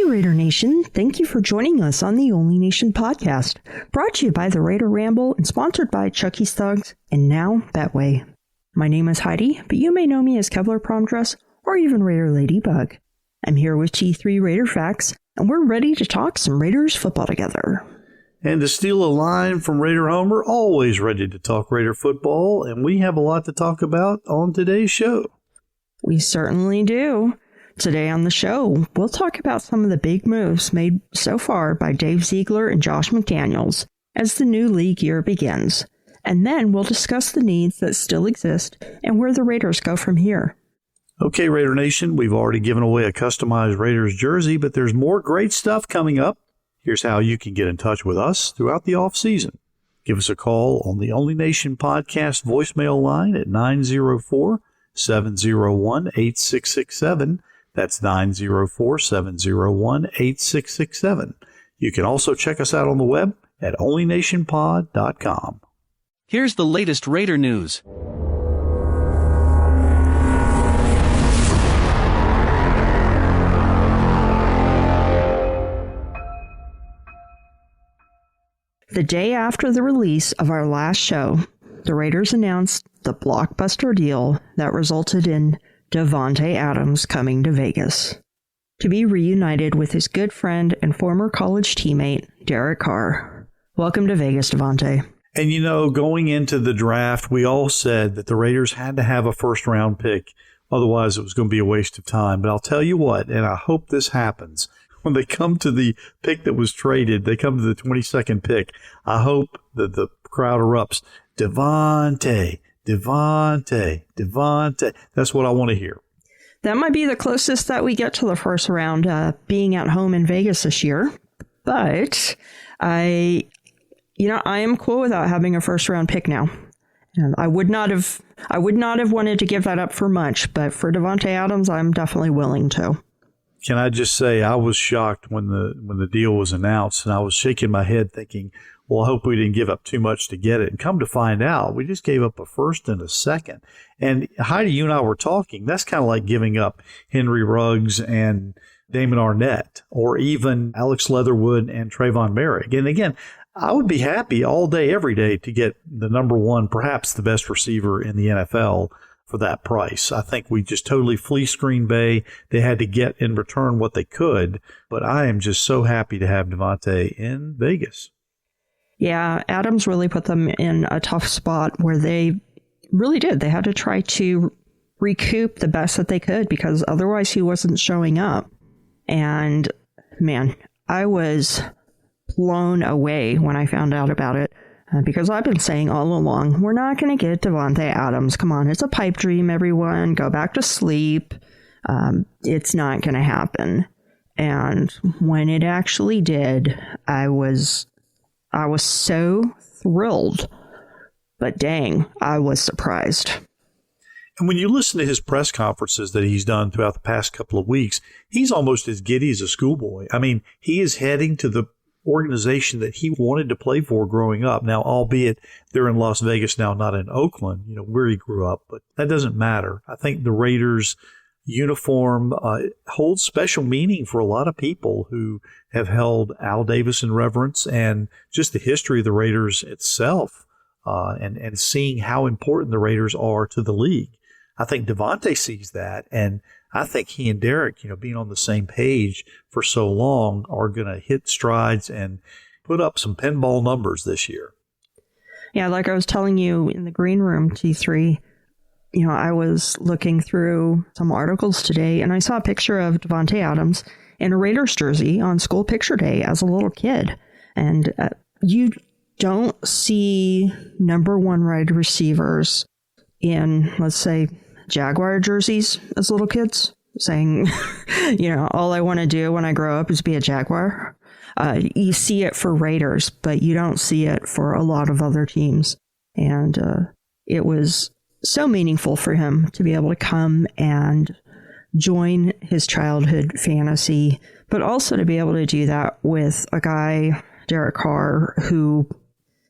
Raider Nation, thank you for joining us on the Only Nation podcast, brought to you by the Raider Ramble and sponsored by Chucky's Thugs and now Betway. My name is Heidi, but you may know me as Kevlar Prom Dress or even Raider Ladybug. I'm here with T3 Raider Facts, and we're ready to talk some Raiders football together. And to steal a line from Raider Homer, always ready to talk Raider football, and we have a lot to talk about on today's show. We certainly do. Today on the show, we'll talk about some of the big moves made so far by Dave Ziegler and Josh McDaniels as the new league year begins. And then we'll discuss the needs that still exist and where the Raiders go from here. Okay, Raider Nation, we've already given away a customized Raiders jersey, but there's more great stuff coming up. Here's how you can get in touch with us throughout the off-season. Give us a call on the Only Nation podcast voicemail line at 904-701-8667. That's 904-701-8667. You can also check us out on the web at onlynationpod.com. Here's the latest Raider news. The day after the release of our last show, the Raiders announced the blockbuster deal that resulted in Davante Adams coming to Vegas to be reunited with his good friend and former college teammate, Derek Carr. Welcome to Vegas, Davante. And you know, going into the draft, we all said that the Raiders had to have a first-round pick. Otherwise, it was going to be a waste of time. But I'll tell you what, and I hope this happens. When they come to the pick that was traded, they come to the 22nd pick. I hope that the crowd erupts. Davante. That's what I want to hear. That might be the closest that we get to the first round, being at home in Vegas this year. But I am cool without having a first round pick now. I would not have wanted to give that up for much, but for Davante Adams, I'm definitely willing to. Can I just say I was shocked when the deal was announced, and I was shaking my head thinking, well, I hope we didn't give up too much to get it. And come to find out, we just gave up a first and a second. And Heidi, you and I were talking, that's kind of like giving up Henry Ruggs and Damon Arnett, or even Alex Leatherwood and Trayvon Merrick. And again, I would be happy all day, every day to get the number one, perhaps the best receiver in the NFL for that price. I think we just totally fleeced Green Bay. They had to get in return what they could. But I am just so happy to have Davante in Vegas. Yeah, Adams really put them in a tough spot where they really did. They had to try to recoup the best that they could because otherwise he wasn't showing up. And man, I was blown away when I found out about it because I've been saying all along, we're not going to get Davante Adams. Come on, it's a pipe dream, everyone. Go back to sleep. It's not going to happen. And when it actually did, I was so thrilled, but dang, I was surprised. And when you listen to his press conferences that he's done throughout the past couple of weeks, he's almost as giddy as a schoolboy. I mean, he is heading to the organization that he wanted to play for growing up. Now, albeit they're in Las Vegas now, not in Oakland, where he grew up, but that doesn't matter. I think the Raiders uniform holds special meaning for a lot of people who have held Al Davis in reverence, and just the history of the Raiders itself, and seeing how important the Raiders are to the league. I think Davante sees that, and I think he and Derek, being on the same page for so long, are going to hit strides and put up some pinball numbers this year. Yeah, like I was telling you in the green room, T3, I was looking through some articles today, and I saw a picture of Davante Adams in a Raiders jersey on school picture day as a little kid. And you don't see number one wide receivers in, let's say, Jaguar jerseys as little kids saying, all I want to do when I grow up is be a Jaguar. You see it for Raiders, but you don't see it for a lot of other teams. And it was so meaningful for him to be able to come and join his childhood fantasy, but also to be able to do that with a guy, Derek Carr, who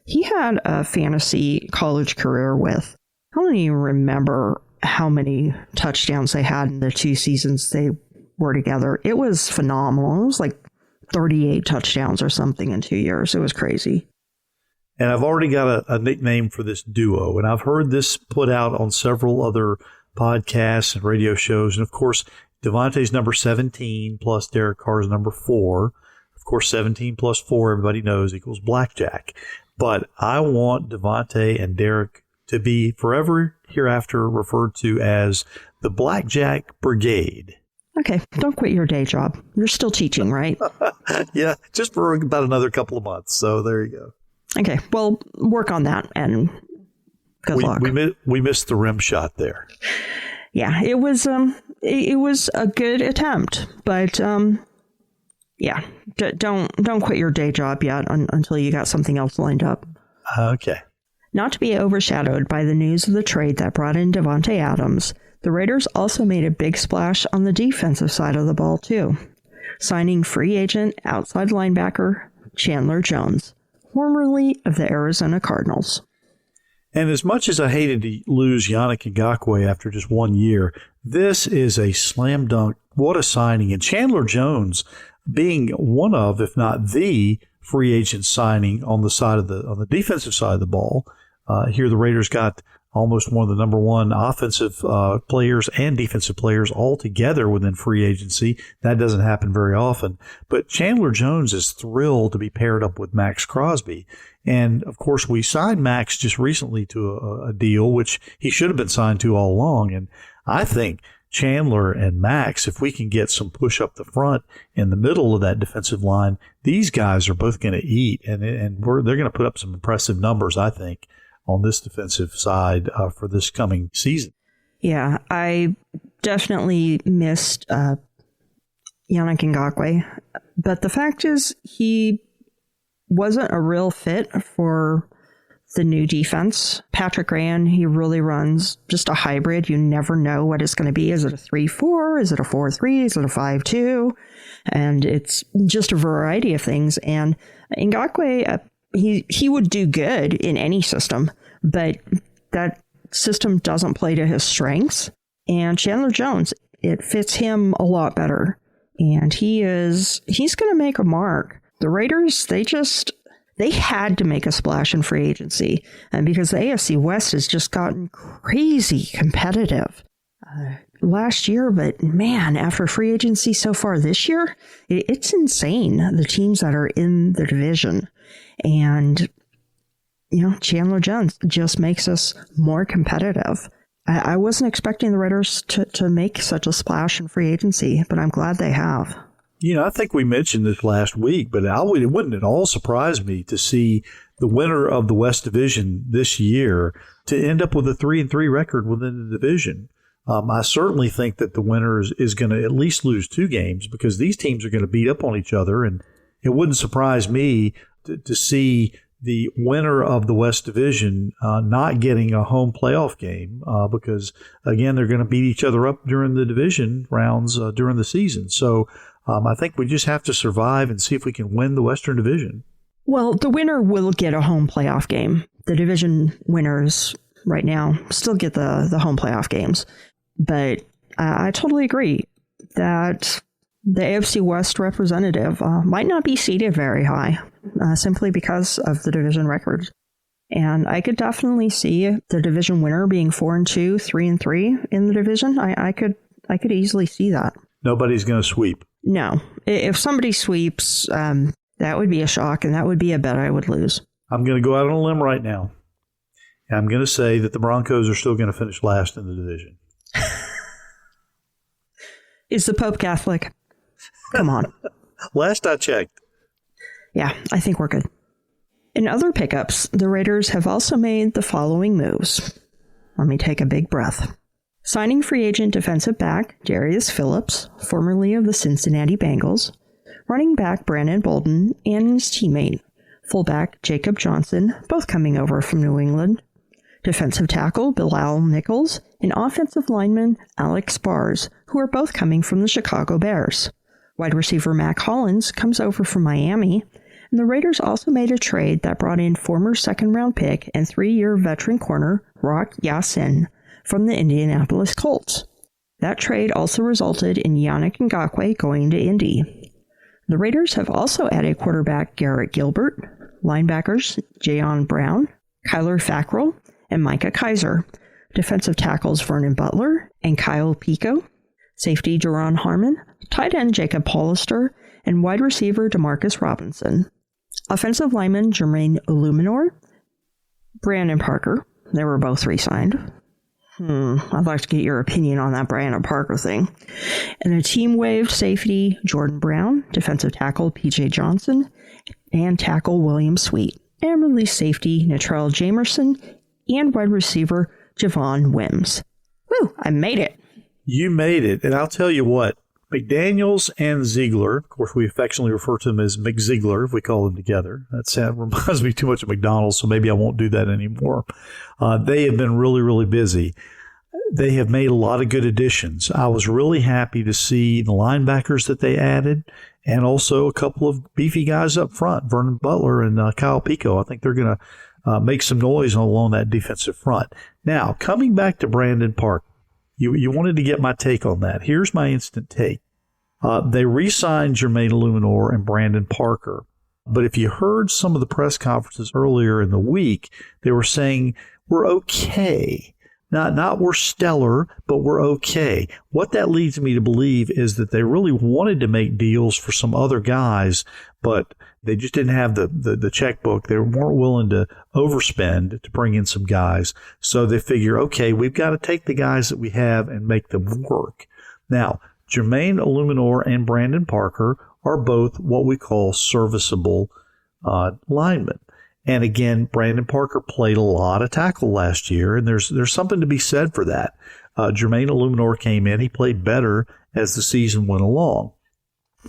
he had a fantasy college career with. I don't even remember how many touchdowns they had in the 2 seasons they were together. It was phenomenal. It was like 38 touchdowns or something in 2 years. It was crazy. And I've already got a nickname for this duo, and I've heard this put out on several other podcasts and radio shows. And of course, Devontae's number 17 plus Derek Carr's number 4. Of course, 17 plus 4, everybody knows, equals blackjack. But I want Devontae and Derek to be forever hereafter referred to as the Blackjack Brigade. Okay, don't quit your day job. You're still teaching, right? Yeah, just for about another couple of months. So there you go. Okay, well, work on that and good luck. We missed the rim shot there. Yeah, it was a good attempt, but yeah, don't quit your day job yet until you got something else lined up. Okay. Not to be overshadowed by the news of the trade that brought in Davante Adams, the Raiders also made a big splash on the defensive side of the ball too, signing free agent outside linebacker Chandler Jones, formerly of the Arizona Cardinals. And as much as I hated to lose Yannick Ngakoue after just 1 year, this is a slam dunk. What a signing. And Chandler Jones being one of, if not the free agent signing on the defensive side of the ball. Here the Raiders got almost one of the number one offensive players and defensive players all together within free agency. That doesn't happen very often. But Chandler Jones is thrilled to be paired up with Max Crosby. And, of course, we signed Max just recently to a deal, which he should have been signed to all along. And I think Chandler and Max, if we can get some push up the front in the middle of that defensive line, these guys are both going to eat. And they're going to put up some impressive numbers, I think, on this defensive side for this coming season. Yeah, I definitely missed Yannick Ngakoue. But the fact is, he wasn't a real fit for the new defense. Patrick Graham, he really runs just a hybrid. You never know what it's going to be. Is it a 3-4? Is it a 4-3? Is it a 5-2? And it's just a variety of things. And Ngakoue, he would do good in any system, but that system doesn't play to his strengths. And Chandler Jones, it fits him a lot better. And he's going to make a mark. The Raiders, they had to make a splash in free agency, and because the AFC West has just gotten crazy competitive last year. But man, after free agency so far this year, it's insane, the teams that are in the division. And, Chandler Jones just makes us more competitive. I wasn't expecting the Raiders to make such a splash in free agency, but I'm glad they have. I think we mentioned this last week, but it wouldn't at all surprise me to see the winner of the West Division this year to end up with a 3-3 record within the division. I certainly think that the winner is going to at least lose 2 games because these teams are going to beat up on each other. And it wouldn't surprise me to see the winner of the West Division not getting a home playoff game because, again, they're going to beat each other up during the division rounds during the season. So I think we just have to survive and see if we can win the Western Division. Well, the winner will get a home playoff game. The division winners right now still get the home playoff games. But I totally agree that the AFC West representative might not be seated very high simply because of the division records. And I could definitely see the division winner being 4-2, 3-3 in the division. I could easily see that. Nobody's going to sweep. No. If somebody sweeps, that would be a shock, and that would be a bet I would lose. I'm going to go out on a limb right now. And I'm going to say that the Broncos are still going to finish last in the division. Is the Pope Catholic? Come on. Last I checked. Yeah, I think we're good. In other pickups, the Raiders have also made the following moves. Let me take a big breath. Signing free agent defensive back Darius Phillips, formerly of the Cincinnati Bengals, running back Brandon Bolden and his teammate, fullback Jacob Johnson, both coming over from New England, defensive tackle Bilal Nichols, and offensive lineman Alex Bars, who are both coming from the Chicago Bears. Wide receiver Mac Hollins comes over from Miami, and the Raiders also made a trade that brought in former second-round pick and 3-year veteran corner Rock Ya-Sin from the Indianapolis Colts. That trade also resulted in Yannick Ngakoue going to Indy. The Raiders have also added quarterback Garrett Gilbert, linebackers Jayon Brown, Kyler Fackrell, and Micah Kaiser, defensive tackles Vernon Butler and Kyle Pico, safety Duron Harmon, tight end Jacob Hollister, and wide receiver Demarcus Robinson. Offensive lineman Jermaine Illuminor, Brandon Parker, they were both re-signed. I'd like to get your opinion on that Brandon Parker thing. And the team waived safety Jordan Brown, defensive tackle PJ Johnson, and tackle William Sweet, and released safety Natrell Jamerson and wide receiver Javon Wims. Woo, I made it. You made it. And I'll tell you what, McDaniels and Ziegler, of course, we affectionately refer to them as McZiegler if we call them together. That reminds me too much of McDonald's, so maybe I won't do that anymore. They have been really, really busy. They have made a lot of good additions. I was really happy to see the linebackers that they added and also a couple of beefy guys up front, Vernon Butler and Kyle Pico. I think they're going to make some noise along that defensive front. Now, coming back to Brandon Park, you wanted to get my take on that. Here's my instant take. They re-signed Jermaine Illuminor and Brandon Parker. But if you heard some of the press conferences earlier in the week, they were saying, we're okay. Not we're stellar, but we're okay. What that leads me to believe is that they really wanted to make deals for some other guys, but they just didn't have the checkbook. They weren't willing to overspend to bring in some guys. So they figure, okay, we've got to take the guys that we have and make them work. Now, Jermaine Illuminor and Brandon Parker are both what we call serviceable linemen. And again, Brandon Parker played a lot of tackle last year, and there's something to be said for that. Jermaine Illuminor came in. He played better as the season went along.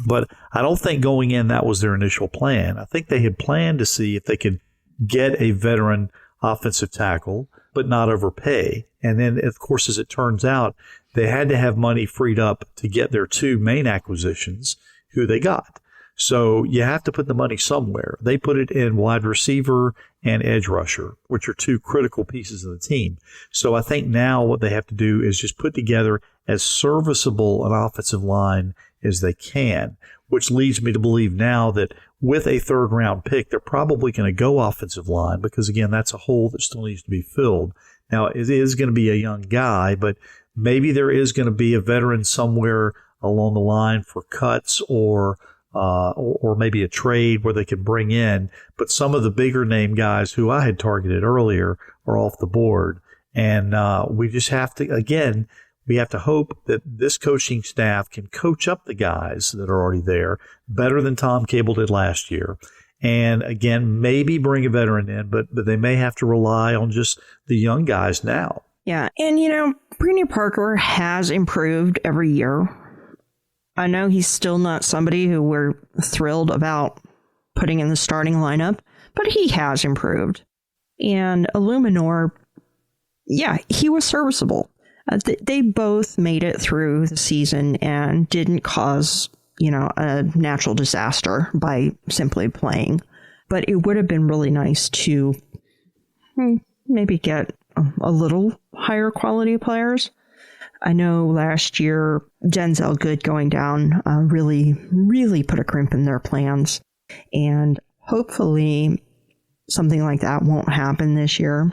But I don't think going in that was their initial plan. I think they had planned to see if they could get a veteran offensive tackle, but not overpay. And then, of course, as it turns out, they had to have money freed up to get their two main acquisitions, who they got. So you have to put the money somewhere. They put it in wide receiver and edge rusher, which are two critical pieces of the team. So I think now what they have to do is just put together as serviceable an offensive line as they can, which leads me to believe now that with a third-round pick, they're probably going to go offensive line because, again, that's a hole that still needs to be filled. Now, it is going to be a young guy, but maybe there is going to be a veteran somewhere along the line for cuts or maybe a trade where they can bring in. But some of the bigger name guys who I had targeted earlier are off the board. And we just have to, again, we have to hope that this coaching staff can coach up the guys that are already there better than Tom Cable did last year. And again, maybe bring a veteran in, but they may have to rely on just the young guys now. Yeah. And, Brandon Parker has improved every year. I know he's still not somebody who we're thrilled about putting in the starting lineup, but he has improved. And Illuminor, yeah, he was serviceable. They both made it through the season and didn't cause, a natural disaster by simply playing. But it would have been really nice to maybe get a little higher quality players. I know last year, Denzel Good going down really, really put a crimp in their plans. And hopefully something like that won't happen this year.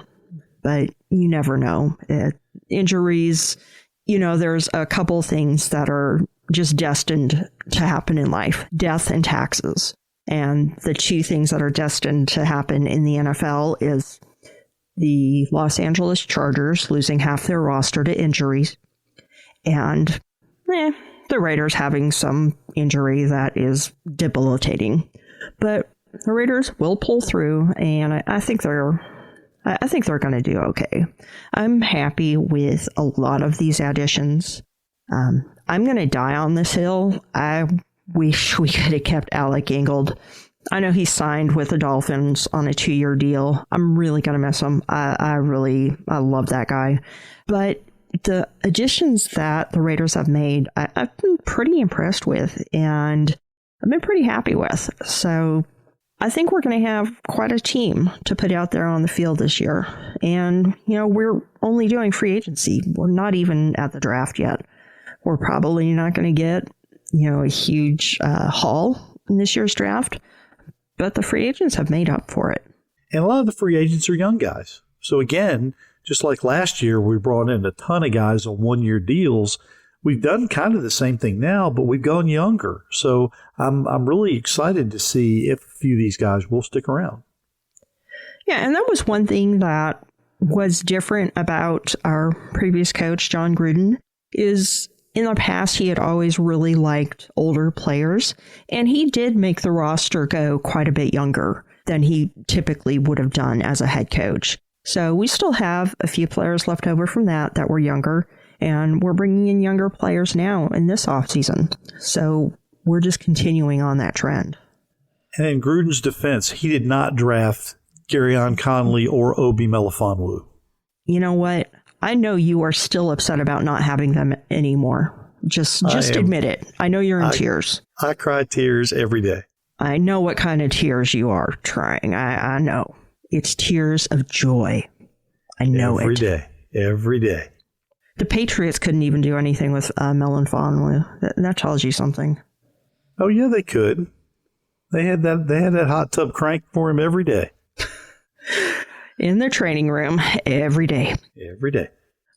But you never know. Injuries, there's a couple things that are just destined to happen in life. Death and taxes. And the two things that are destined to happen in the NFL is the Los Angeles Chargers losing half their roster to injuries. And the Raiders having some injury that is debilitating. But the Raiders will pull through, and I think they're going to do okay. I'm happy with a lot of these additions. I'm going to die on this hill. I wish we could have kept Alec Ingold. I know he signed with the Dolphins on a 2-year deal. I'm really going to miss him. I love that guy. But the additions that the Raiders have made, I've been pretty impressed with, and I've been pretty happy with. So I think we're going to have quite a team to put out there on the field this year. And, we're only doing free agency. We're not even at the draft yet. We're probably not going to get, a huge haul in this year's draft, but the free agents have made up for it. And a lot of the free agents are young guys. So again, just like last year, we brought in a ton of guys on one-year deals. We've done kind of the same thing now, but we've gone younger. So I'm really excited to see if a few of these guys will stick around. Yeah, and that was one thing that was different about our previous coach, John Gruden, is in the past he had always really liked older players, and he did make the roster go quite a bit younger than he typically would have done as a head coach. So we still have a few players left over from that were younger, and we're bringing in younger players now in this offseason. So we're just continuing on that trend. And in Gruden's defense, he did not draft Garyon Conley or Obi Melifonwu. You know what? I know you are still upset about not having them anymore. Just admit it. I know you're in tears. I cry tears every day. I know what kind of tears you are trying. I know. It's tears of joy. I know every day. Every day. The Patriots couldn't even do anything with Melifonwu. That tells you something. Oh yeah, they could. They had that hot tub cranked for him every day. In their training room every day. Every day.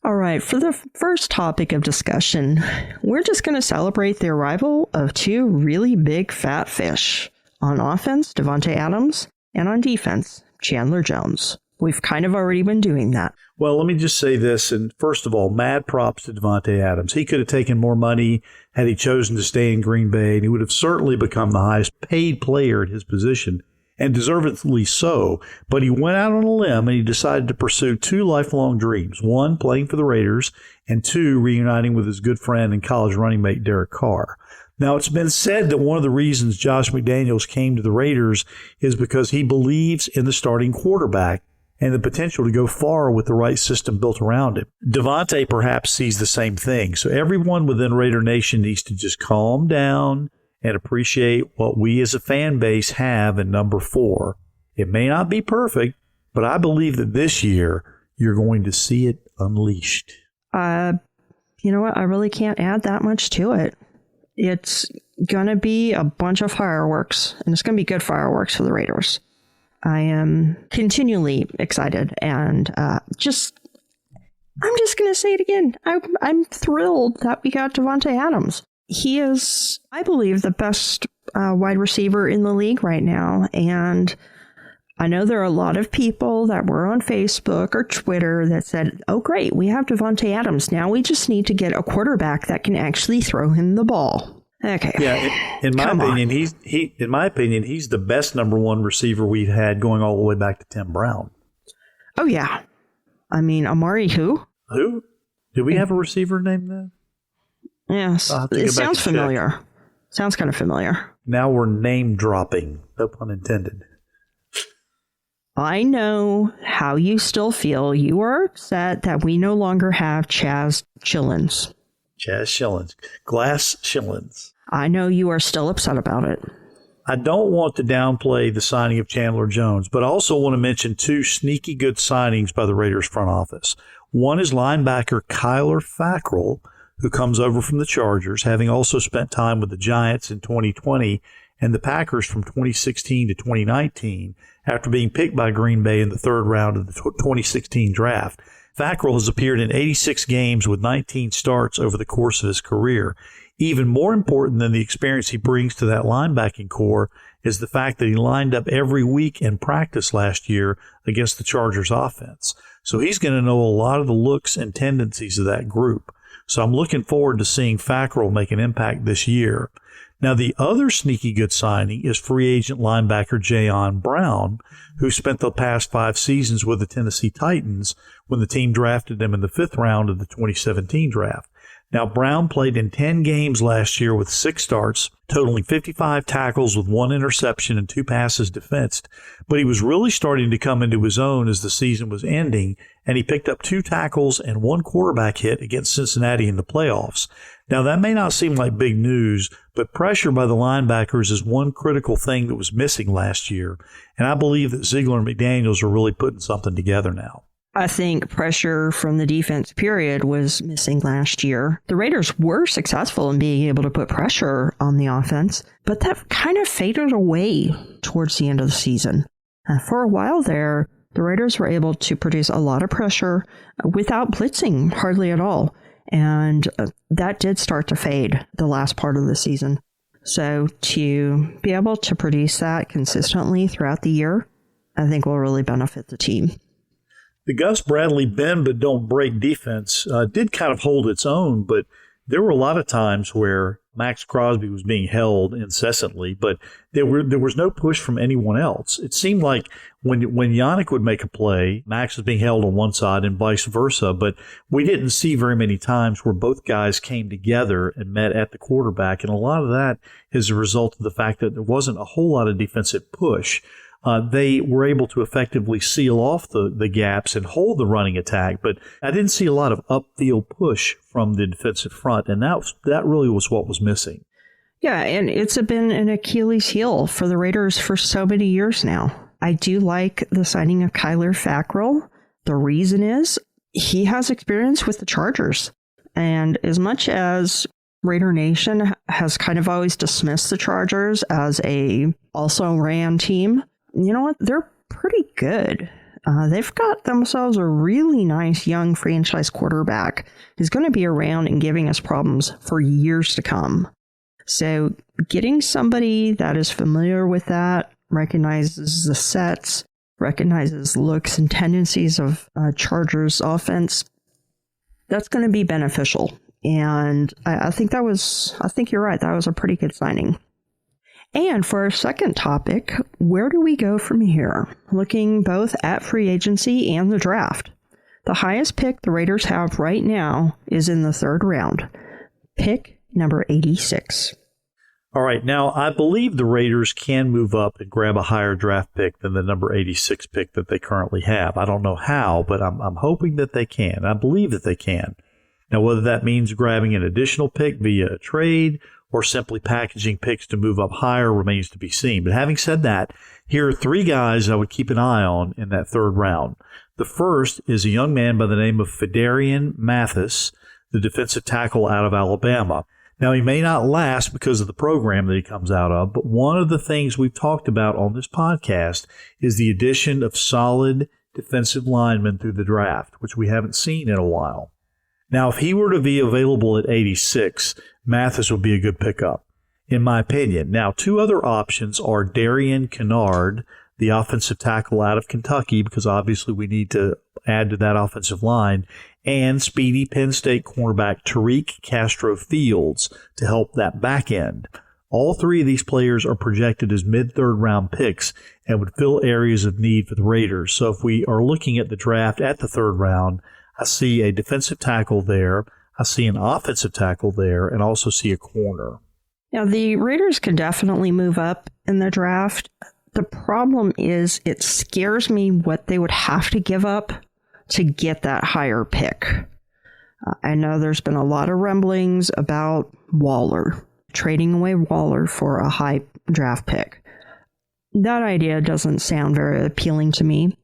All right, for the first topic of discussion, we're just going to celebrate the arrival of two really big fat fish. On offense, Davante Adams, and on defense, Chandler Jones. We've kind of already been doing that. Well, let me just say this, and first of all, mad props to Davante Adams. He could have taken more money had he chosen to stay in Green Bay, and he would have certainly become the highest paid player at his position, and deservedly so. But he went out on a limb, and he decided to pursue two lifelong dreams. One, playing for the Raiders, and two, reuniting with his good friend and college running mate Derek Carr. Now, it's been said that one of the reasons Josh McDaniels came to the Raiders is because he believes in the starting quarterback and the potential to go far with the right system built around him. Davante perhaps sees the same thing. So everyone within Raider Nation needs to just calm down and appreciate what we as a fan base have in number 4. It may not be perfect, but I believe that this year you're going to see it unleashed. You know what? I really can't add that much to it. It's going to be a bunch of fireworks, and it's going to be good fireworks for the Raiders. I am continually excited, and I'm just going to say it again. I'm thrilled that we got Davante Adams. He is, I believe, the best wide receiver in the league right now, and I know there are a lot of people that were on Facebook or Twitter that said, oh, great, we have Davante Adams. Now we just need to get a quarterback that can actually throw him the ball. Okay. Yeah, in my opinion, he's the best number 1 receiver we've had going all the way back to Tim Brown. Oh, yeah. I mean, Amari who? Who? Do we have a receiver named that? Yes. It sounds familiar. Check. Sounds kind of familiar. Now we're name dropping. No pun intended. I know how you still feel. You are upset that we no longer have Chaz Chillins. Chaz Chillins. Glass Chillins. I know you are still upset about it. I don't want to downplay the signing of Chandler Jones, but I also want to mention 2 sneaky good signings by the Raiders front office. One is linebacker Kyler Fackrell, who comes over from the Chargers, having also spent time with the Giants in 2020 and the Packers from 2016 to 2019 after being picked by Green Bay in the 3rd round of the 2016 draft. Fackrell has appeared in 86 games with 19 starts over the course of his career. Even more important than the experience he brings to that linebacking core is the fact that he lined up every week in practice last year against the Chargers offense. So he's going to know a lot of the looks and tendencies of that group. So I'm looking forward to seeing Fackrell make an impact this year. Now, the other sneaky good signing is free agent linebacker Jayon Brown, who spent the past 5 seasons with the Tennessee Titans when the team drafted him in the 5th round of the 2017 draft. Now, Brown played in 10 games last year with 6 starts, totaling 55 tackles with 1 interception and 2 passes defensed. But he was really starting to come into his own as the season was ending, and he picked up 2 tackles and 1 quarterback hit against Cincinnati in the playoffs. Now, that may not seem like big news, but pressure by the linebackers is one critical thing that was missing last year, and I believe that Ziegler and McDaniels are really putting something together now. I think pressure from the defense period was missing last year. The Raiders were successful in being able to put pressure on the offense, but that kind of faded away towards the end of the season. For a while there, the Raiders were able to produce a lot of pressure without blitzing hardly at all. And that did start to fade the last part of the season. So to be able to produce that consistently throughout the year, I think will really benefit the team. The Gus Bradley bend but don't break defense did kind of hold its own, but there were a lot of times where Max Crosby was being held incessantly, but there was no push from anyone else. It seemed like when Yannick would make a play, Max was being held on one side and vice versa, but we didn't see very many times where both guys came together and met at the quarterback, and a lot of that is a result of the fact that there wasn't a whole lot of defensive push. They were able to effectively seal off the gaps and hold the running attack, but I didn't see a lot of upfield push from the defensive front, and that really was what was missing. Yeah, and it's been an Achilles heel for the Raiders for so many years now. I do like the signing of Kyler Fackrell. The reason is he has experience with the Chargers, and as much as Raider Nation has kind of always dismissed the Chargers as a also-ran team, you know what? They're pretty good. They've got themselves a really nice young franchise quarterback who's going to be around and giving us problems for years to come. So getting somebody that is familiar with that, recognizes the sets, recognizes looks and tendencies of Chargers offense, that's going to be beneficial. And I think you're right. That was a pretty good signing. And for our second topic, where do we go from here? Looking both at free agency and the draft. The highest pick the Raiders have right now is in the third round, pick number 86. All right, now I believe the Raiders can move up and grab a higher draft pick than the number 86 pick that they currently have. I don't know how, but I'm hoping that they can. I believe that they can. Now, whether that means grabbing an additional pick via a trade or simply packaging picks to move up higher remains to be seen. But having said that, here are three guys I would keep an eye on in that third round. The first is a young man by the name of Phidarian Mathis, the defensive tackle out of Alabama. Now, he may not last because of the program that he comes out of, but one of the things we've talked about on this podcast is the addition of solid defensive linemen through the draft, which we haven't seen in a while. Now, if he were to be available at 86, Mathis would be a good pickup, in my opinion. Now, two other options are Darian Kennard, the offensive tackle out of Kentucky, because obviously we need to add to that offensive line, and speedy Penn State cornerback Tariq Castro-Fields to help that back end. All three of these players are projected as mid-third round picks and would fill areas of need for the Raiders. So if we are looking at the draft at the third round, I see a defensive tackle there, I see an offensive tackle there, and also see a corner. Now, the Raiders can definitely move up in the draft. The problem is it scares me what they would have to give up to get that higher pick. I know there's been a lot of rumblings about Waller, trading away Waller for a high draft pick. That idea doesn't sound very appealing to me.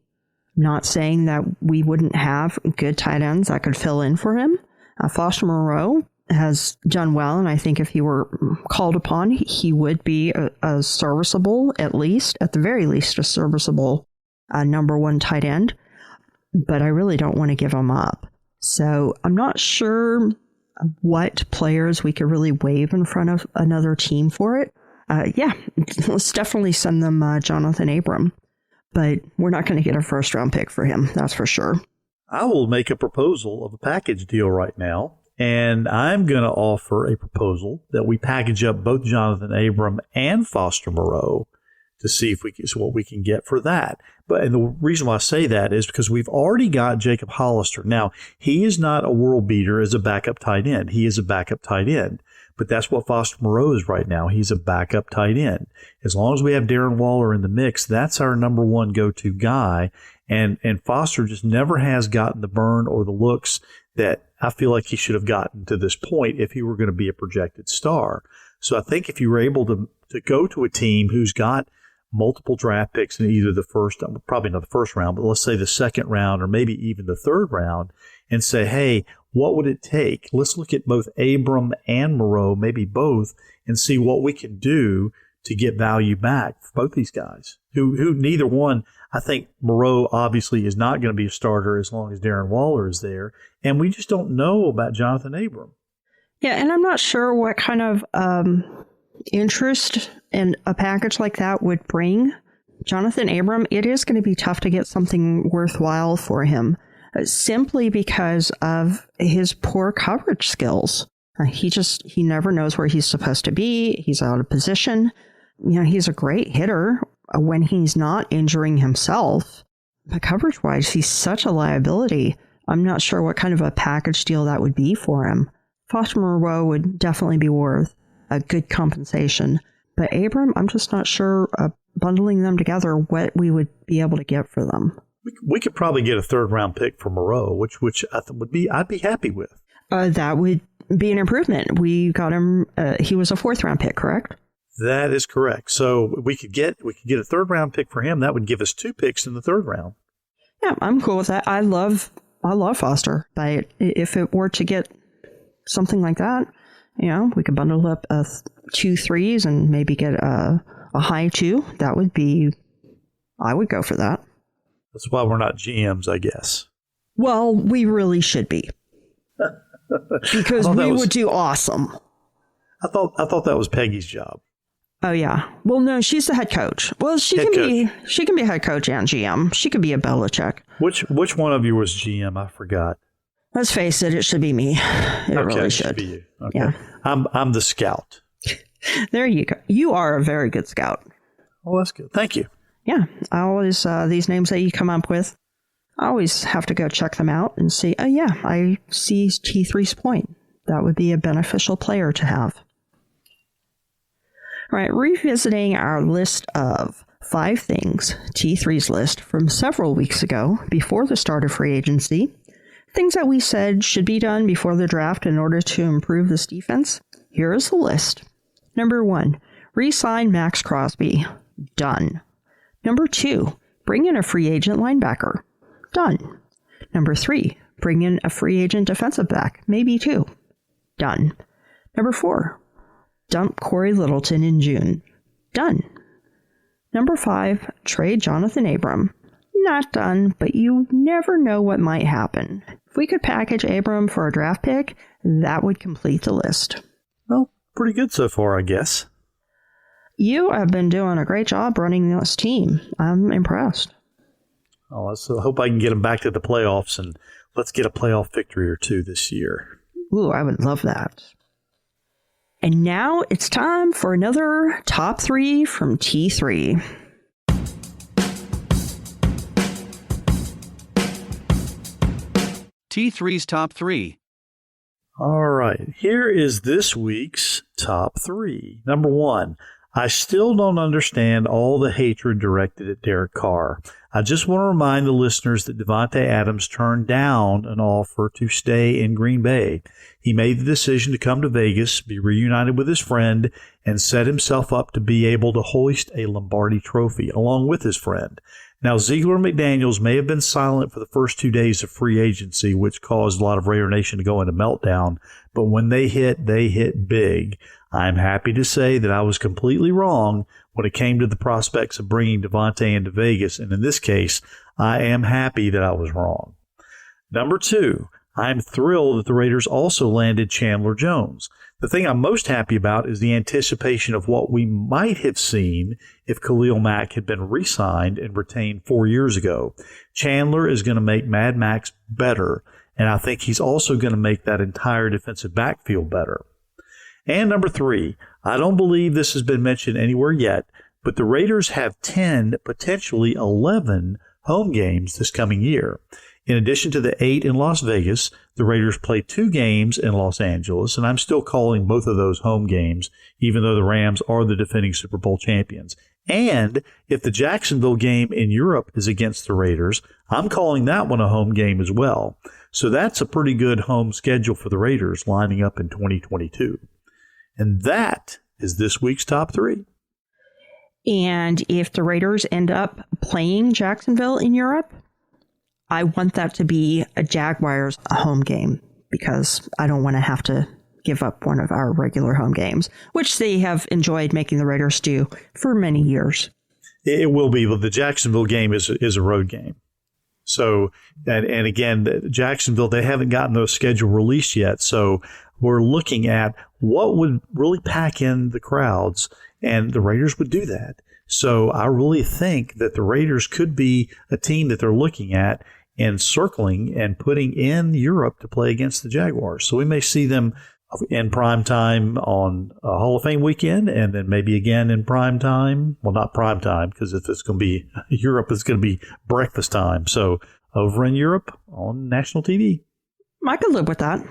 Not saying that we wouldn't have good tight ends that could fill in for him. Foster Moreau has done well, and I think if he were called upon, he would be a serviceable, at the very least, a serviceable number one tight end. But I really don't want to give him up. So I'm not sure what players we could really waive in front of another team for it. Let's definitely send them Jonathan Abram. But we're not going to get a first-round pick for him, that's for sure. I will make a proposal of a package deal right now, and I'm going to offer a proposal that we package up both Jonathan Abram and Foster Moreau to see what we can get for that. And the reason why I say that is because we've already got Jacob Hollister. Now, he is not a world beater as a backup tight end. He is a backup tight end. But that's what Foster Moreau is right now. He's a backup tight end. As long as we have Darren Waller in the mix, that's our number one go-to guy. And Foster just never has gotten the burn or the looks that I feel like he should have gotten to this point if he were going to be a projected star. So I think if you were able to go to a team who's got multiple draft picks in either the first, probably not the first round, but let's say the second round or maybe even the third round, and say, hey, what would it take? Let's look at both Abram and Moreau, maybe both, and see what we can do to get value back for both these guys, who neither one. I think Moreau obviously is not going to be a starter as long as Darren Waller is there, and we just don't know about Jonathan Abram. Yeah, and I'm not sure what kind of interest in a package like that would bring Jonathan Abram. It is going to be tough to get something worthwhile for him, simply because of his poor coverage skills. He never knows where he's supposed to be. He's out of position. He's a great hitter when he's not injuring himself. But coverage-wise, he's such a liability. I'm not sure what kind of a package deal that would be for him. Foster Moreau would definitely be worth a good compensation. But Abram, I'm just not sure, bundling them together, what we would be able to get for them. We could probably get a third-round pick for Moreau, which I'd be happy with. That would be an improvement. We got him. He was a fourth-round pick, correct? That is correct. So we could get a third-round pick for him. That would give us 2 picks in the third round. Yeah, I'm cool with that. I love Foster, but if it were to get something like that, we could bundle up 2 threes and maybe get a high 2. That would be. I would go for that. That's why we're not GMs, I guess. Well, we really should be. Because we would do awesome. I thought that was Peggy's job. Oh yeah. Well, no, she's the head coach. Well, she can be head coach and GM. She could be a Belichick. Which one of you was GM? I forgot. Let's face it, it should be me. It really should. Be you. Okay. Yeah. I'm the scout. There you go. You are a very good scout. Oh, that's good. Thank you. Yeah. I always these names that you come up with, I always have to go check them out and see, oh yeah, I see T3's point. That would be a beneficial player to have. All right, revisiting our list of 5 things, T3's list from several weeks ago before the start of free agency, things that we said should be done before the draft in order to improve this defense. Here is the list. Number 1, re-sign Max Crosby. Done. Number 2, bring in a free agent linebacker. Done. Number 3, bring in a free agent defensive back, maybe 2. Done. Number 4, dump Corey Littleton in June. Done. Number 5, trade Jonathan Abram. Not done, but you never know what might happen. If we could package Abram for a draft pick, that would complete the list. Well, pretty good so far, I guess. You have been doing a great job running this team. I'm impressed. Oh, I hope I can get them back to the playoffs, and let's get a playoff victory or 2 this year. Ooh, I would love that. And now it's time for another top 3 from T3. T3's top 3. All right, here is this week's top 3. Number 1, I still don't understand all the hatred directed at Derek Carr. I just want to remind the listeners that Davante Adams turned down an offer to stay in Green Bay. He made the decision to come to Vegas, be reunited with his friend, and set himself up to be able to hoist a Lombardi trophy along with his friend. Now, Ziegler and McDaniels may have been silent for the first 2 days of free agency, which caused a lot of Raider Nation to go into meltdown, but when they hit big. I'm happy to say that I was completely wrong when it came to the prospects of bringing Davante into Vegas, and in this case, I am happy that I was wrong. Number 2, I'm thrilled that the Raiders also landed Chandler Jones. The thing I'm most happy about is the anticipation of what we might have seen if Khalil Mack had been re-signed and retained 4 years ago. Chandler is going to make Mad Max better, and I think he's also going to make that entire defensive backfield better. And number 3, I don't believe this has been mentioned anywhere yet, but the Raiders have 10, potentially 11 home games this coming year. In addition to the 8 in Las Vegas, the Raiders play 2 games in Los Angeles, and I'm still calling both of those home games, even though the Rams are the defending Super Bowl champions. And if the Jacksonville game in Europe is against the Raiders, I'm calling that one a home game as well. So that's a pretty good home schedule for the Raiders lining up in 2022. And that is this week's top 3. And if the Raiders end up playing Jacksonville in Europe, I want that to be a Jaguars home game because I don't want to have to give up one of our regular home games, which they have enjoyed making the Raiders do for many years. It will be, but the Jacksonville game is a road game. So, and again, Jacksonville, they haven't gotten those schedule released yet. So we're looking at what would really pack in the crowds, and the Raiders would do that. So I really think that the Raiders could be a team that they're looking at and circling and putting in Europe to play against the Jaguars. So we may see them in prime time on Hall of Fame weekend, and then maybe again in prime time. Well, not prime time, because if it's going to be Europe, it's going to be breakfast time. So over in Europe on national TV. I could live with that.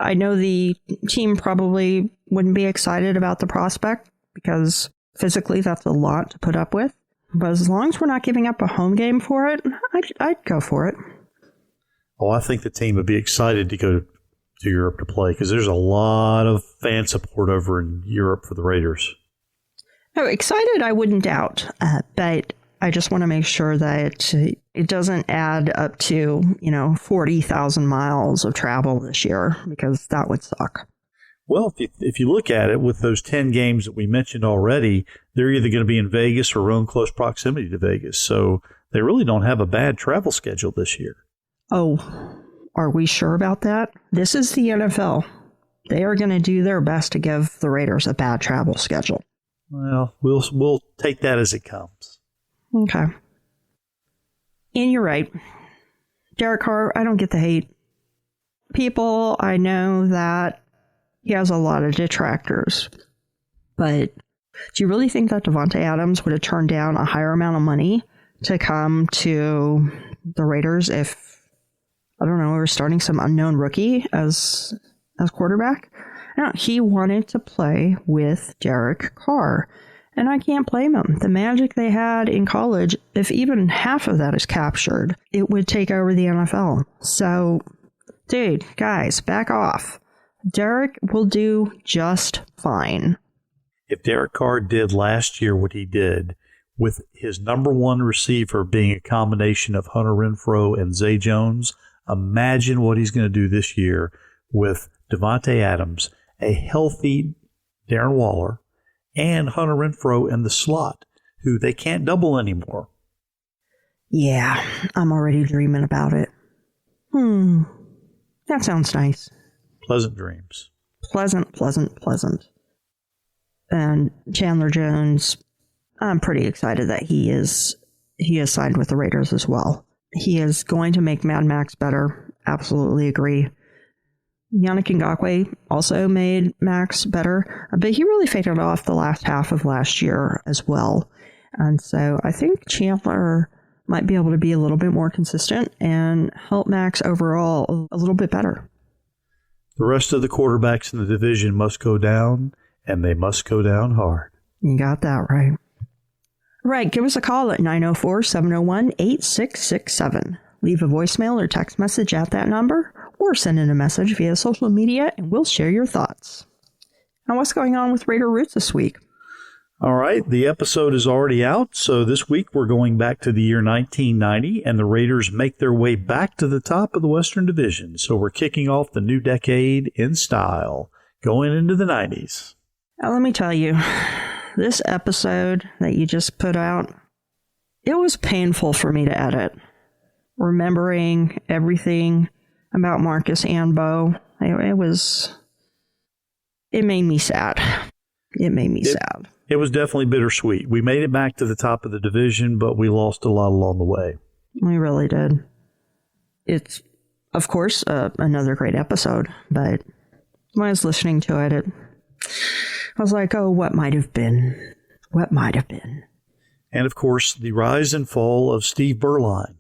I know the team probably wouldn't be excited about the prospect because physically that's a lot to put up with. But as long as we're not giving up a home game for it, I'd go for it. Oh, I think the team would be excited to go to Europe to play because there's a lot of fan support over in Europe for the Raiders. Oh, excited, I wouldn't doubt. But I just want to make sure that it doesn't add up to, 40,000 miles of travel this year because that would suck. Well, if you look at it with those 10 games that we mentioned already, they're either going to be in Vegas or in close proximity to Vegas. So they really don't have a bad travel schedule this year. Oh, are we sure about that? This is the NFL. They are going to do their best to give the Raiders a bad travel schedule. Well, we'll take that as it comes. Okay. And you're right. Derek Carr, I don't get the hate. People, I know that he has a lot of detractors. But do you really think that Davante Adams would have turned down a higher amount of money to come to the Raiders if, I don't know, we're starting some unknown rookie as quarterback? No, he wanted to play with Derek Carr. And I can't blame him. The magic they had in college, if even half of that is captured, it would take over the NFL. So, dude, guys, back off. Derek will do just fine. If Derek Carr did last year what he did, with his number one receiver being a combination of Hunter Renfrow and Zay Jones, imagine what he's going to do this year with Davante Adams, a healthy Darren Waller, and Hunter Renfrow in the slot, who they can't double anymore. Yeah, I'm already dreaming about it. That sounds nice. Pleasant dreams. Pleasant. And Chandler Jones, I'm pretty excited that he is signed with the Raiders as well. He is going to make Mad Max better. Absolutely agree. Yannick Ngakoue also made Max better, but he really faded off the last half of last year as well. And so I think Chandler might be able to be a little bit more consistent and help Max overall a little bit better. The rest of the quarterbacks in the division must go down, and they must go down hard. You got that right. Right, give us a call at 904-701-8667. Leave a voicemail or text message at that number, or send in a message via social media, and we'll share your thoughts. Now, what's going on with Raider Roots this week? All right, the episode is already out, so this week we're going back to the year 1990, and the Raiders make their way back to the top of the Western Division. So we're kicking off the new decade in style, going into the 90s. Now, let me tell you, this episode that you just put out, it was painful for me to edit. Remembering everything about Marcus and Bo, it made me sad. It made me sad. It was definitely bittersweet. We made it back to the top of the division, but we lost a lot along the way. We really did. It's, of course, another great episode, but when I was listening to it, I was like, oh, what might have been? What might have been? And, of course, the rise and fall of Steve Berline.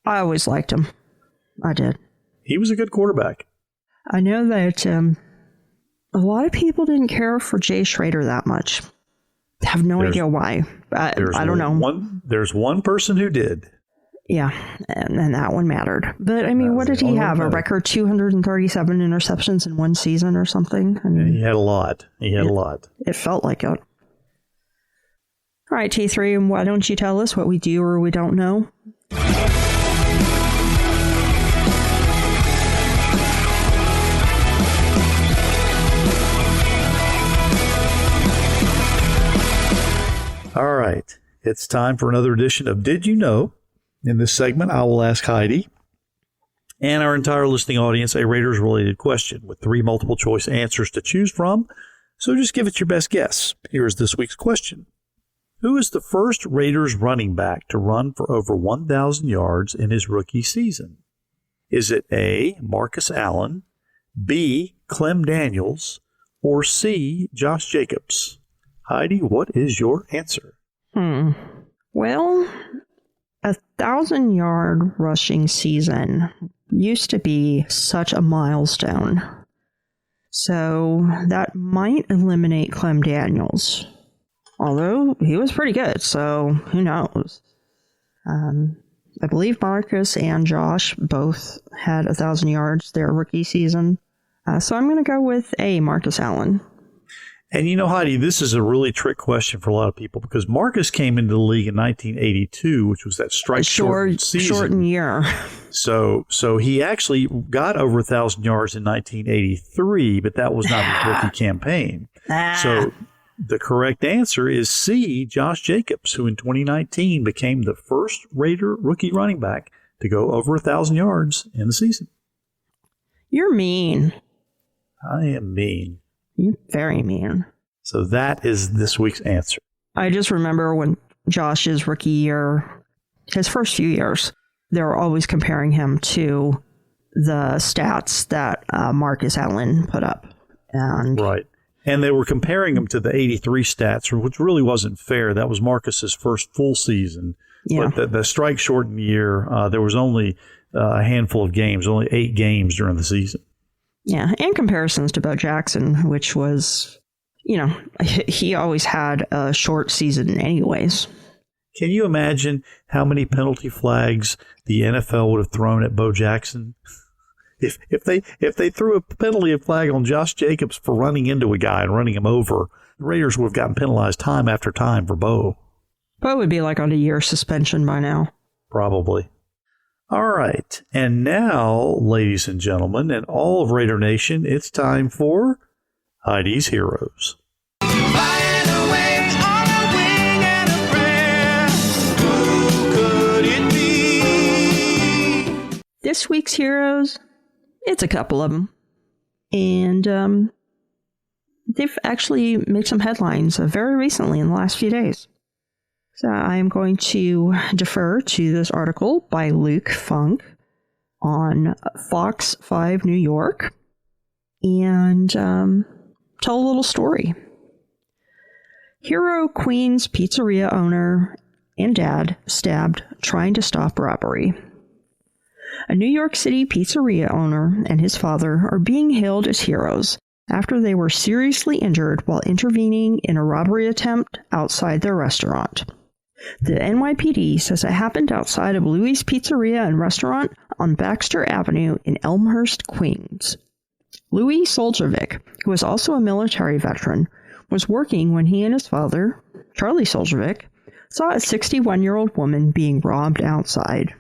I always liked him. I did. He was a good quarterback. I know that a lot of people didn't care for Jay Schrader that much. I have no idea why. I don't know. There's one person who did. Yeah, and that one mattered. But, I mean, what did he have? A record 237 interceptions in one season or something? I mean, he had a lot. It felt like it. All right, T3, why don't you tell us what we do or we don't know? All right. It's time for another edition of Did You Know? In this segment, I will ask Heidi and our entire listening audience a Raiders-related question with 3 multiple-choice answers to choose from. So just give it your best guess. Here's this week's question. Who is the first Raiders running back to run for over 1,000 yards in his rookie season? Is it A, Marcus Allen, B, Clem Daniels, or C, Josh Jacobs? Heidi, what is your answer? Well, 1,000-yard rushing season used to be such a milestone. So that might eliminate Clem Daniels. Although he was pretty good, so who knows? I believe Marcus and Josh both had 1,000 yards their rookie season. So I'm going to go with A, Marcus Allen. And you know, Heidi, this is a really trick question for a lot of people because Marcus came into the league in 1982, which was that strike-shortened season. Shortened year. So he actually got over 1,000 yards in 1983, but that was not his rookie campaign. So the correct answer is C, Josh Jacobs, who in 2019 became the first Raider rookie running back to go over 1,000 yards in the season. You're mean. I am mean. You're very mean. So that is this week's answer. I just remember when Josh's rookie year, his first few years, they were always comparing him to the stats that Marcus Allen put up. Right. And they were comparing him to the 83 stats, which really wasn't fair. That was Marcus's first full season. Yeah. But the strike-shortened year, there was only a handful of games, only 8 games during the season. Yeah, and comparisons to Bo Jackson, which was, he always had a short season anyways. Can you imagine how many penalty flags the NFL would have thrown at Bo Jackson? If they threw a penalty flag on Josh Jacobs for running into a guy and running him over, the Raiders would have gotten penalized time after time for Bo. Bo would be like on a year suspension by now. Probably. All right. And now, ladies and gentlemen, and all of Raider Nation, it's time for Heidi's Heroes. Flying away on a wing and a prayer. Who could it be? This week's heroes, it's a couple of them. And they've actually made some headlines very recently in the last few days. So I am going to defer to this article by Luke Funk on Fox 5 New York and tell a little story. Hero Queens pizzeria owner and dad stabbed trying to stop robbery. A New York City pizzeria owner and his father are being hailed as heroes after they were seriously injured while intervening in a robbery attempt outside their restaurant. The NYPD says it happened outside of Louis Pizzeria and Restaurant on Baxter Avenue in Elmhurst, Queens. Louis Soljovic, who is also a military veteran, was working when he and his father, Charlie Soljovic, saw a 61-year-old woman being robbed outside.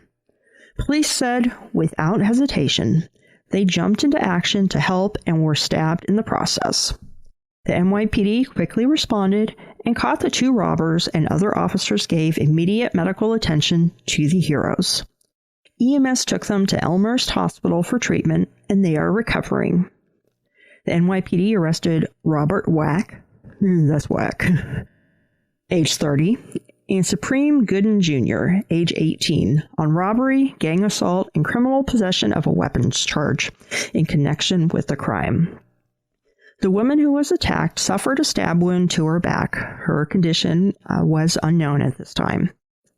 Police said, without hesitation, they jumped into action to help and were stabbed in the process. The NYPD quickly responded and caught the 2 robbers, and other officers gave immediate medical attention to the heroes. EMS took them to Elmhurst Hospital for treatment, and they are recovering. The NYPD arrested Robert Wack, that's Wack, age 30, and Supreme Gooden Jr., age 18, on robbery, gang assault, and criminal possession of a weapons charge in connection with the crime. The woman who was attacked suffered a stab wound to her back. Her condition was unknown at this time.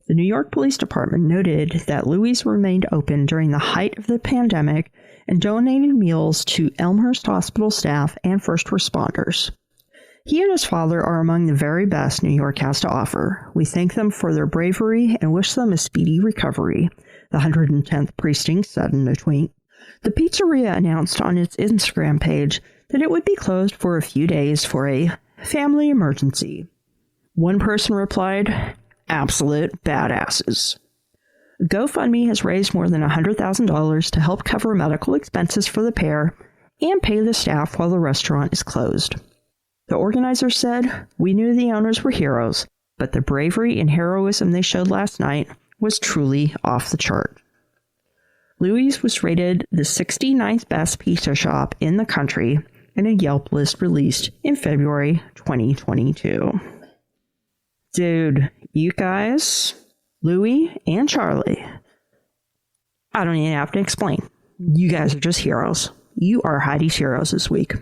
The New York Police Department noted that Louis remained open during the height of the pandemic and donated meals to Elmhurst Hospital staff and first responders. He and his father are among the very best New York has to offer. We thank them for their bravery and wish them a speedy recovery, the 110th Precinct said in a tweet. The pizzeria announced on its Instagram page that it would be closed for a few days for a family emergency. One person replied, absolute badasses. GoFundMe has raised more than $100,000 to help cover medical expenses for the pair and pay the staff while the restaurant is closed. The organizers said, we knew the owners were heroes, but the bravery and heroism they showed last night was truly off the chart. Louis was rated the 69th best pizza shop in the country in a Yelp list released in February 2022. Dude, you guys, Louis and Charlie, I don't even have to explain. You guys are just heroes. You are Heidi's heroes this week.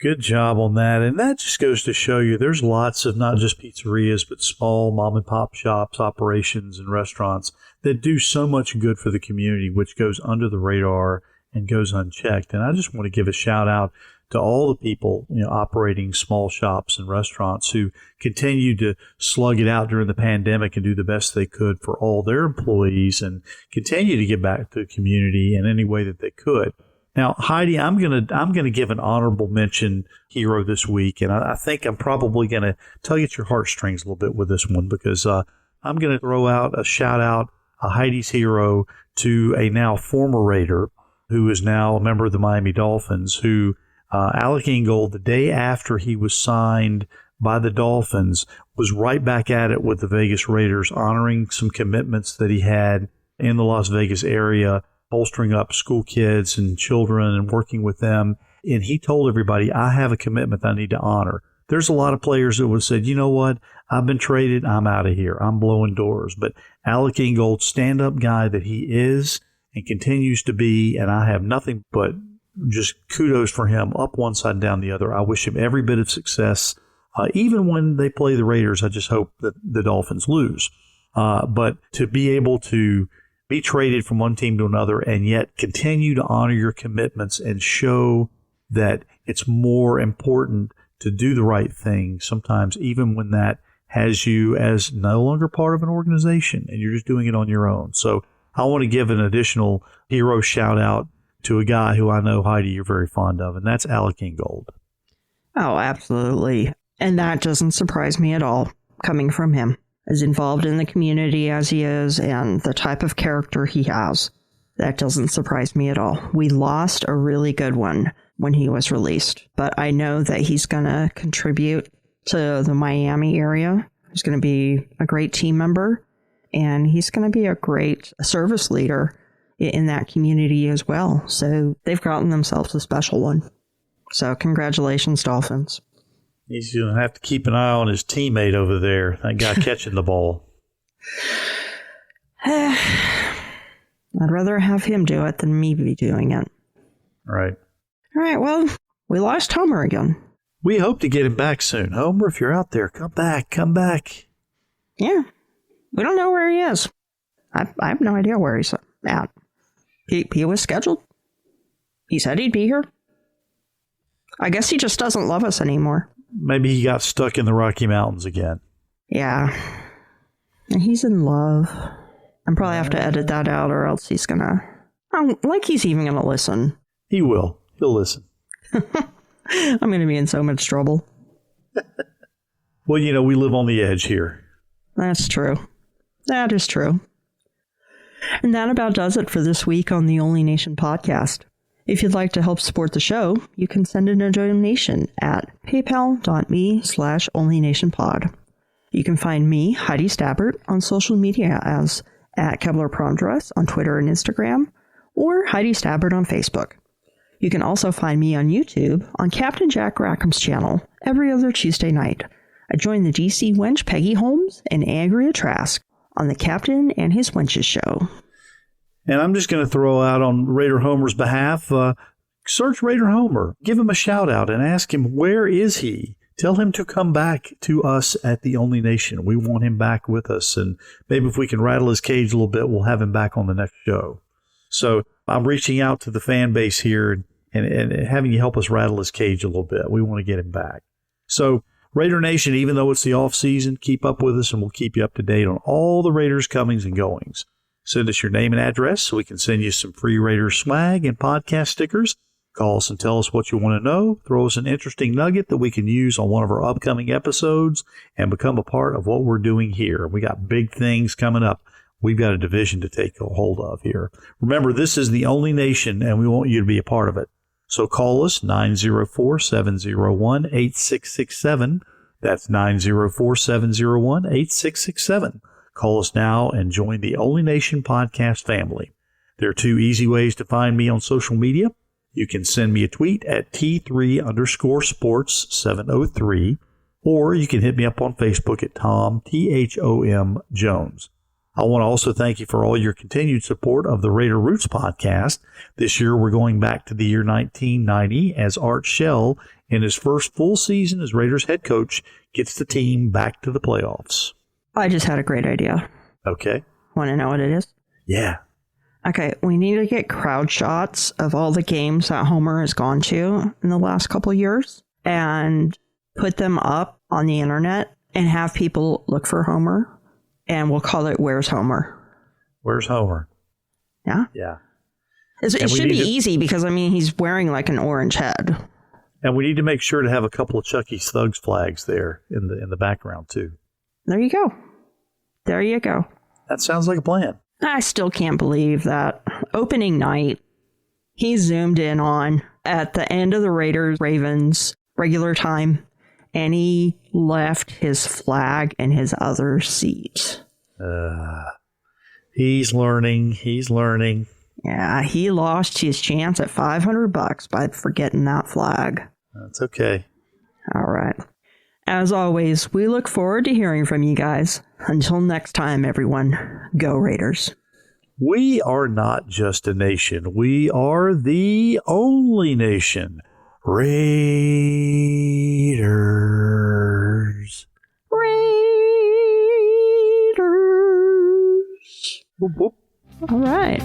Good job on that. And that just goes to show you there's lots of not just pizzerias, but small mom and pop shops, operations, and restaurants that do so much good for the community, which goes under the radar and goes unchecked. And I just want to give a shout out to all the people, operating small shops and restaurants who continue to slug it out during the pandemic and do the best they could for all their employees and continue to give back to the community in any way that they could. Now, Heidi, I'm gonna give an honorable mention hero this week, and I think I'm probably gonna tug at your heartstrings a little bit with this one because I'm gonna throw out a shout out, a Heidi's hero, to a now former Raider who is now a member of the Miami Dolphins, who Alec Ingold, the day after he was signed by the Dolphins, was right back at it with the Vegas Raiders, honoring some commitments that he had in the Las Vegas area, bolstering up school kids and children and working with them. And he told everybody, I have a commitment I need to honor. There's a lot of players that would have said, you know what, I've been traded, I'm out of here, I'm blowing doors. But Alec Ingold, stand-up guy that he is and continues to be, and I have nothing but just kudos for him, up one side and down the other. I wish him every bit of success. Even when they play the Raiders, I just hope that the Dolphins lose. But to be able to be traded from one team to another and yet continue to honor your commitments and show that it's more important to do the right thing sometimes, even when that has you as no longer part of an organization and you're just doing it on your own. So I want to give an additional hero shout out to a guy who I know, Heidi, you're very fond of, and that's Alec Ingold. Oh, absolutely. And that doesn't surprise me at all, coming from him. As involved in the community as he is and the type of character he has, that doesn't surprise me at all. We lost a really good one when he was released, but I know that he's going to contribute to the Miami area. He's going to be a great team member, and he's going to be a great service leader in that community as well. So they've gotten themselves a special one. So congratulations, Dolphins. He's going to have to keep an eye on his teammate over there, that guy catching the ball. I'd rather have him do it than me be doing it. Right. All right, well, we lost Homer again. We hope to get him back soon. Homer, if you're out there, come back, come back. Yeah, we don't know where he is. I have no idea where he's at. He was scheduled. He said he'd be here. I guess he just doesn't love us anymore. Maybe he got stuck in the Rocky Mountains again. Yeah. And he's in love. I'm probably have to edit that out or else he's gonna... like he's even gonna listen. He will. He'll listen. I'm gonna be in so much trouble. Well, we live on the edge here. That's true. That is true. And that about does it for this week on the Only Nation podcast. If you'd like to help support the show, you can send in a donation at paypal.me/onlynationpod. You can find me, Heidi Stabbert, on social media as @KeblerPromDress on Twitter and Instagram, or Heidi Stabbert on Facebook. You can also find me on YouTube on Captain Jack Rackham's channel every other Tuesday night. I join the DC wench Peggy Holmes and Andrea Trask on the Captain and His Wenches show. And I'm just going to throw out on Raider Homer's behalf, search Raider Homer, give him a shout out and ask him, where is he? Tell him to come back to us at the Only Nation. We want him back with us. And maybe if we can rattle his cage a little bit, we'll have him back on the next show. So I'm reaching out to the fan base here and having you help us rattle his cage a little bit. We want to get him back. So Raider Nation, even though it's the off season, keep up with us and we'll keep you up to date on all the Raiders' comings and goings. Send us your name and address so we can send you some free Raiders swag and podcast stickers. Call us and tell us what you want to know. Throw us an interesting nugget that we can use on one of our upcoming episodes and become a part of what we're doing here. We got big things coming up. We've got a division to take a hold of here. Remember, this is the only nation, and we want you to be a part of it. So call us 904-701-8667. That's 904-701-8667. Call us now and join the Only Nation podcast family. There are 2 easy ways to find me on social media. You can send me a tweet at T3_sports703, or you can hit me up on Facebook at Tom, Thom Jones. I want to also thank you for all your continued support of the Raider Roots podcast. This year, we're going back to the year 1990 as Art Shell, in his first full season as Raiders head coach, gets the team back to the playoffs. I just had a great idea. Okay. Want to know what it is? Yeah. Okay, we need to get crowd shots of all the games that Homer has gone to in the last couple of years and put them up on the internet and have people look for Homer, and we'll call it Where's Homer? Where's Homer? Yeah? Yeah. It should be easy because, I mean, he's wearing like an orange head. And we need to make sure to have a couple of Chucky Thugs flags there in the background, too. There you go. There you go. That sounds like a plan. I still can't believe that opening night, he zoomed in on at the end of the Raiders-Ravens regular time, and he left his flag in his other seat. He's learning. Yeah, he lost his chance at $500 by forgetting that flag. That's okay. All right. As always, we look forward to hearing from you guys. Until next time, everyone, go Raiders. We are not just a nation. We are the only nation. Raiders. Raiders. Whoop, whoop. All right.